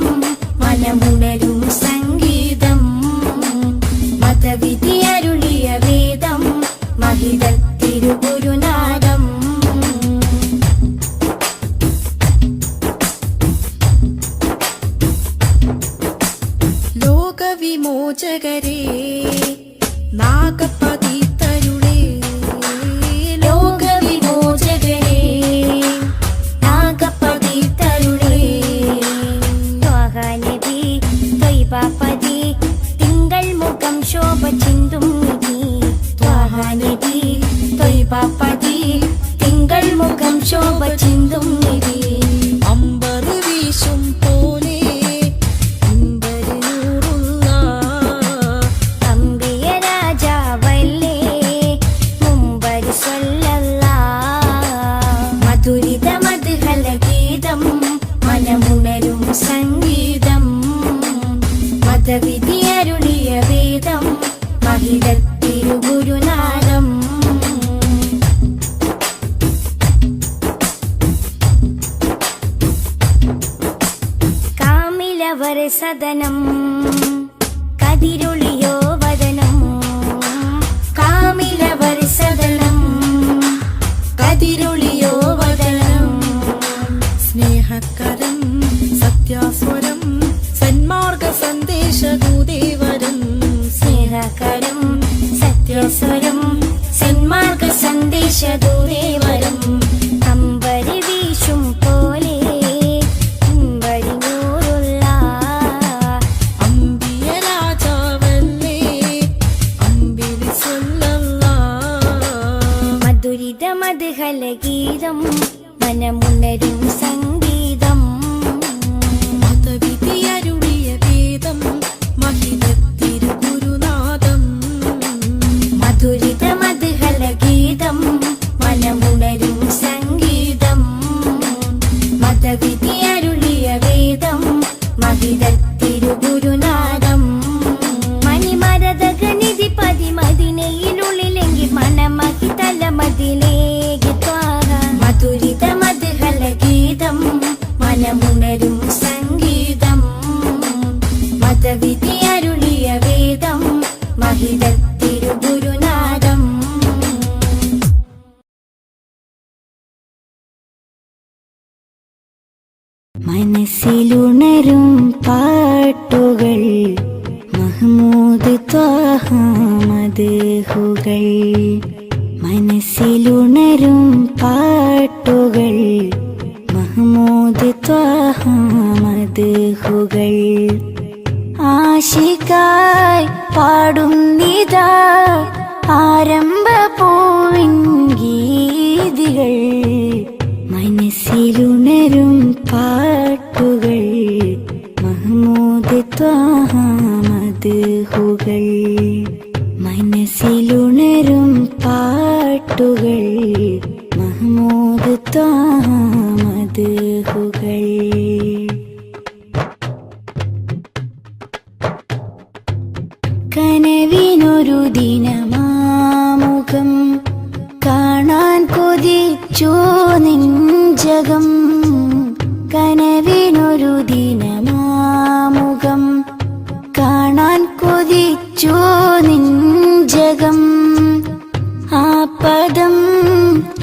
മനമുണരും സംഗീതം മതവിധി അരുളിയ വേദം മഹിതത്തിരു ഗുരുനാഥം. ലോകവിമോചകരേ നാഗപതിതരുളേ. ലോകവിമോചകരേ നാഗപതിതരുളേ. ത്വാഹ നബി ത്വയ്ബാപതി തിങ്കൾ മുഖം ശോഭ ചിന്തും നിധി. ത്വാഹ നബി ത്വയ്ബാപതി തിങ്കൾ മുഖം ശോഭ ചിന്തും നിധി. അമ്പർ വീശും പോലെ അമ്പര് നൂറുള്ള അമ്പിയ രാജാവല്ലേ മുമ്പര് സ്വല്ലല്ലാഹ്. മധുരിത മധുഹല ഗീതം മനമുണരും സംഗീതം മതവിധി അരുളിയ വേദം മഹിതത്തിരു ഗുരുനാഥം. കാമിലവർ സദനം കതിരൊളിയോ വദനം. കാമിലവർ സദനം കതിരൊളിയോ വദനം. സ്നേഹകരം സത്യാസ്വരം സന്മാർഗ സന്ദേശദൂതേവരം. സ്നേഹകരം സത്യസ്വരം സന്മാർഗ സന്ദേശദൂതേവരം. അമ്പരി വീശും പോലെ അമ്പരി നൂറുള്ള അമ്പിയ രാജാവല്ലേ അമ്പിളി സ്വല്ലല്ലാഹ്. മധുരിത മധു ഗീതം മനമുണരും സംഗീതം മതവിധിയരുളിയ വേദം മഹിതത്തിരു ഗുരുനാഥം മധുരിത മധുഹല ഗീതം മനമുണരും സംഗീതം മതവിധി അരുളിയ വേദം മഹിതത്തിരു ഗുരുനാഥം മണിമരതകനിധി പതി മദിനയിലുള്ളിലെങ്കിൽ മനമഹി തല മതിലേക്ക് ത്വാര മധുരിത മധുഹല ഗീതം മനമുണരും സംഗീതം മതവിധി അരുളിയ വേദം മഹിതത്തിരു ഗുരുനാഥം മനസ്സിലുണരും പാട്ടുകൾ മഹ്മൂദ് ത്വാഹ മദ്ഹുകൾ മനസ്സിലുണരും പാട്ടുകൾ മഹ്മൂദ് ത്വാഹ മദ്ഹുകൾ ആശിക്കായി പാടുന്നിതാ ആരംഭ പൂവിൻ ഗീതികൾ മനസ്സിലുണരും പാട്ടുകൾ മഹ്മൂദ് ത്വാഹ മദ്ഹുകൾ മനസ്സിലുണരും പാട്ടുകൾ മഹ്മൂദ് ത്വാഹ മദ്ഹുകൾ കനവിനൊരു ദിനമാമുഖം കാണാൻ കൊതിച്ചു നെഞ്ചകം കനവിനൊരു ദിനമാമുഖം കാണാൻ കൊതിച്ചു നെഞ്ചകം ആ പദം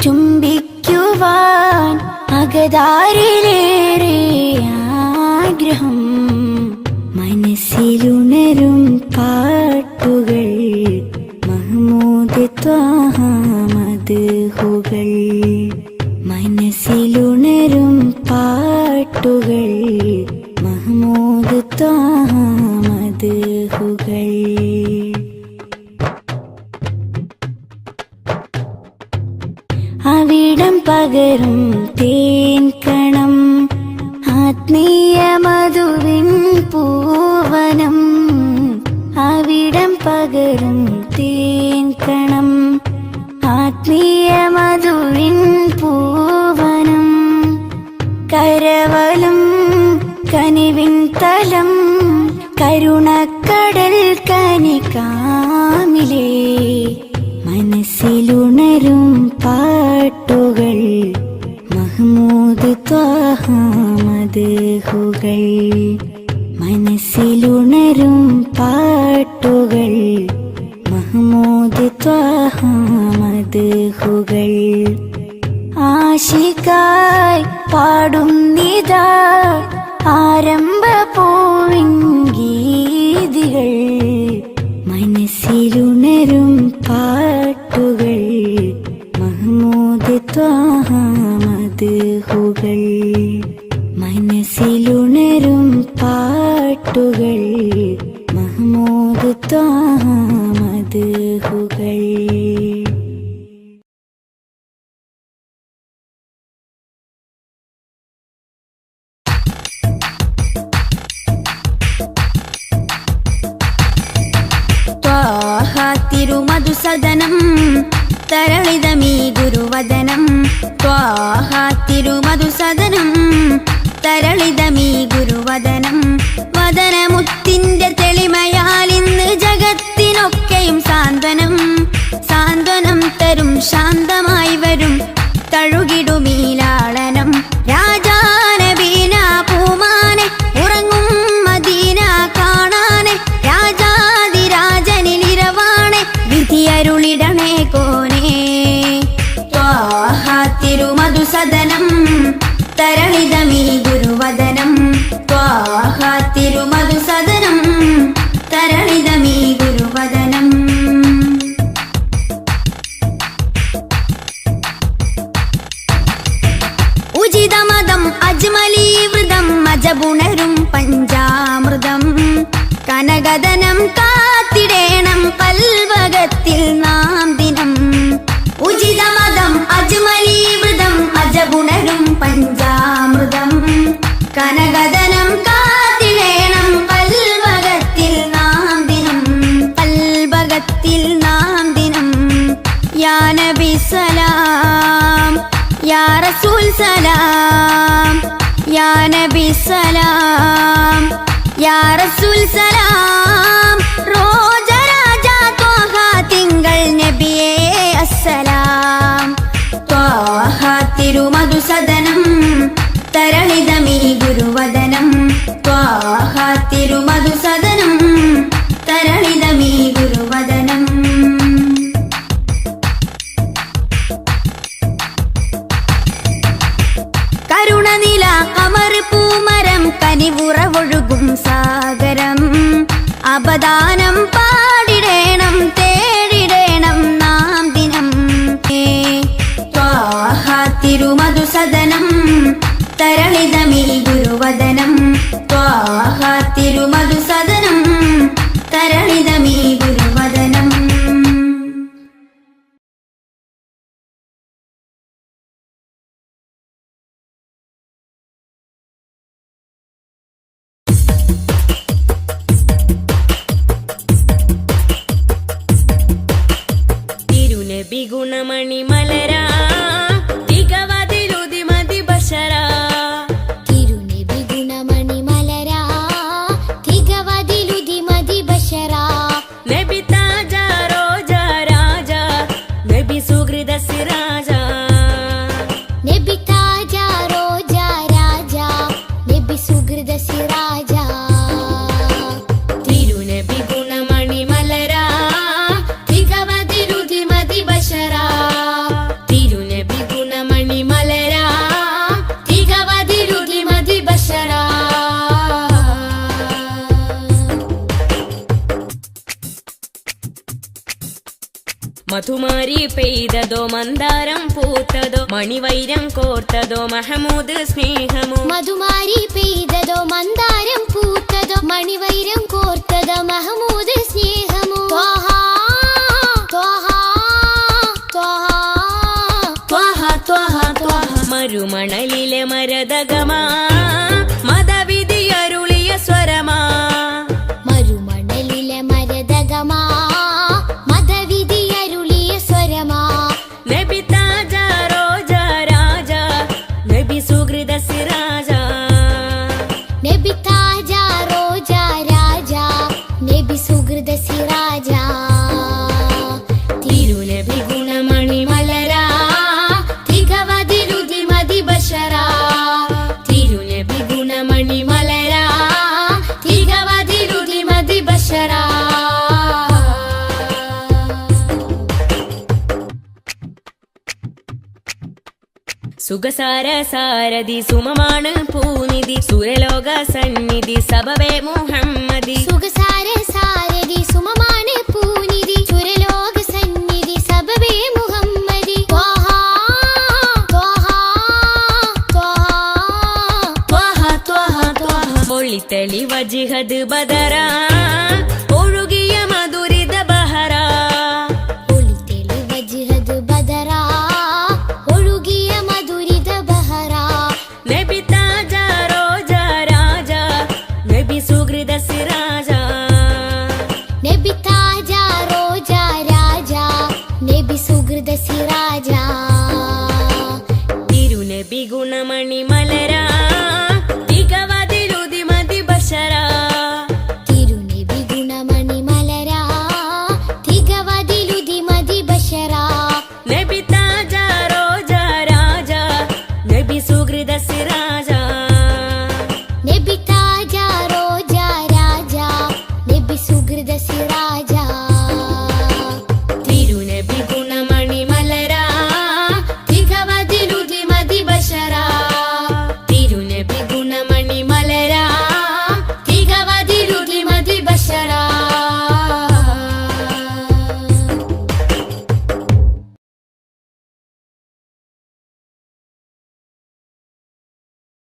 ചുംബിക്കുവാൻ അകതാരിലേറെ ആഗ്രഹം മനസ്സിലുണരും പാട്ടുകൾ മഹ്മൂദ് ത്വാഹ മദ്ഹുകൾ മനസ്സിലുണരും പാട്ടുകൾ മഹ്മൂദ് ത്വാഹ മദ്ഹുകൾ അവിടം പകരും തേൻ കണം ആത്മീയ മധുവിൻ പൂവനം അവിടം പകരും തേൻ കണം ആത്മീയ മധുവിൻ പൂവനം കരവലും കനിവിൻ തലം കരുണക്കടൽ കനികാമിലേ മനസ്സിലുണരും പാട്ടുകൾ മഹ്മൂദ് ത്വാഹ മദ്ഹുകൾ മനസ്സിലുണരും പാട്ടുകൾ മഹ്മൂദ് ത്വാഹ മദ്ഹുകൾ ആശിക്കായി പാടുന്നിതാ ആരംഭ പൂവിൻ ഗീതികൾ മനസ്സിലുണരും പാട്ടുകൾ മഹ്മൂദ് ത്വാഹ മദ്ഹുകൾ മനസ്സിലുണരും പാട്ടുകൾ മഹ്മൂദ് ത്വാഹ മദ്ഹുകൾ തിരുമധുസദനം തരളിതമീ ഗുരുവദനം ത്വാഹ തിരുമധുസദനം തരളിതമീ ഗുരുവദനം വദനമുത്തിന്റെ തെളിമയാൽ ഇന്ന് ജഗത്തിനൊക്കെയും സാന്ത്വനം സാന്ത്വനം തരും ശാന്തമായി വരും തഴുകിടുമീലാളനം രാജാനബീന പൂമാനെ ഉറങ്ങും മദീന കാണാനെ രാജാതിരാജനിലിരവാണെ വിധിയരുളിടണേ കോനേ ത്വാഹ തിരുമധുസദനം തരളിതമീ ഗുരുവദനം ത്വാഹ തിരുമധുസദനം തരളിതമീ ഗുരുവദനം ഉചിതമതം അജ്മലീ വൃതം അജബുണരും പഞ്ചാമൃതം കനകദനം കാത്തിടേണം കൽവകത്തിൽ നാം ദിനം ഉചിതമതം അജ്മലീവൃതം അജഗുണരും പഞ്ചാമൃതം കനകദനം കാത്തിടേണം കൽവകത്തിൽ നാം ദിനം കൽവകത്തിൽ നാം ദിനം യാ നബി സലാം യാ റസൂൽ സലാം യാ നബി സലാം യാ റസൂൽ സലാം റോജ രാജ ത്വാഹ തിങ്കൾ നബിയേ അസ്സലാം ത്വാഹ തിരുമധുസദനം തരളിതമീ ഗുരുവദനം ത്വാഹ തിരുമധുസദനം തരളിതമീ ഗുരുവദനം കരുണനില കമർ പൂമരം കനിവുറവൊഴുകും സാഗരം അപദാനം പാടിടേണം തേടിടേണം നാം ദിനം ത്വാഹ തിരുമധുസദനം തരളിതമീ ഗുരുവദനം ത്വാഹ തിരുമധുസദനം തരളിതമീ ഗുരുവദനം തിരുനബി ഗുണമണി മലരാ തികവതിലുതി മതി ബശരാ തിരുനബി ഗുണമണി മലരാ തികവതിലുതി മതി ബശരാ നബി താജ റോജ രാജ നബി സുഹൃദ സിരാജ നബി താജ റോജ രാജ നബി സുഹൃദ സിരാജ തിരുനബി ഗുണമണി മലരാ തികവതിലുതി മതി ബശരാ തിരുനബി ഗുണമണി മലരാ തികവതിലുതി മതി ബശരാ മധുമാരി പെയ്തതോ മന്ദാരം പൂത്തതോ മണിവൈരം കോർത്തതോ മഹമൂദ് സ്നേഹമോ മധുമാരി പെയ്തതോ മന്ദാരം പൂത്തതോ മണിവൈരം കോർത്തതോ മഹമൂദ് സ്നേഹമോ ത്വാഹ ത്വാഹ ത്വാഹ ത്വാഹ ത്വാഹ ത്വാഹ മരുമണലിലെ മരതകമാ മതവിധി അരുളിയ സ്വരമാ മരുമണലിലെ മരതകമാ മതവിധി അരുളിയ സ്വരമാ നബി താജ റോജ രാജ നബി സുഹൃദ സിരാജ നബി താജ റോജ രാജ നബി സുഹൃദ സിരാജ തിരുനബി ഗുണമണി മലരാ തികവതിലുതി മതി ബശരാ തിരുനബി ഗുണമണി മലരാ തികവതിലുതി മതി ബശരാ സുഖസാര സാരഥി സുമമാണ് പൂനിധി സുരലോക സന്നിധി സബവേ മുഹമ്മദി സുഖസാര സാരഥി സുമമാണ് പൂനിധി സുരലോക സന്നിധി സബബേ മുഹമ്മദി ത്വാഹ ത്വാഹ ത്വാഹ ത്വാഹ ത്വാഹ ത്വാഹ ഒളിത്തളി വജിഹദ് ബദറാ ഒഴുകിയ മധുരിത ബഹറാ ഒളിതെളി വജ്ഹദ് ബദറാ ഒഴുകിയ മധുരിത ബഹറാ നബി താജ റോജ രാജ നബി സുഹൃദ സിരാജ നബി താജ റോജ രാജ നബി സുഹൃദ സിരാജ തിരുനബി ഗുണമണി മലരാ